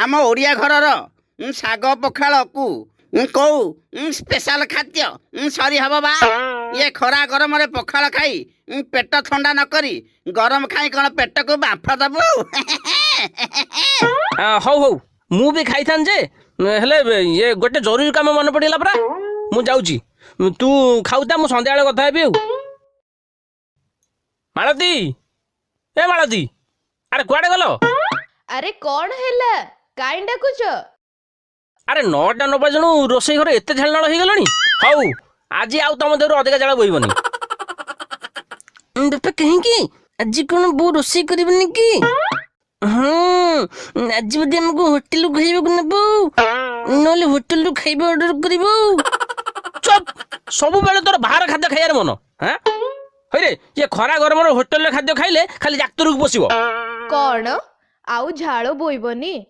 आम ओडिया घरर शाग पखाल कु कौ स्पेशल खाद्य सरी हब बा ये खरा गरम रे पखाल खाई पेट थंडा न करी गरम खाई कौन पेट को बांफ दबु हौ हौ मु भी खाई थान जे हेले ये गोटे जरूरी काम मन पड़िला परा मु जाउची तू खाउता मु संध्या बेले कथा हेबी मालती ए मालती अरे कुआडे गलो अरे कौन हैला काई डाकुछ अरे 9टा 9 बजणु रोसई घर एते झालनाळ हो गलणी हौ आज आउ तम देर अधिक झाल बोइबनी बापा कहीं की आज कोन बो रोसई करबनी की आज बदे हमको होटल खाइबा को नबो नले होटल खाइबा ऑर्डर करबो चुप सब बेले तोर बाहर खाद्य खाइयार मन हां हइरे ये खरा गरम होटल खाद्य खाइले खाली डाक्टर को बसिबो कौन आउ झाड़ बोइबनी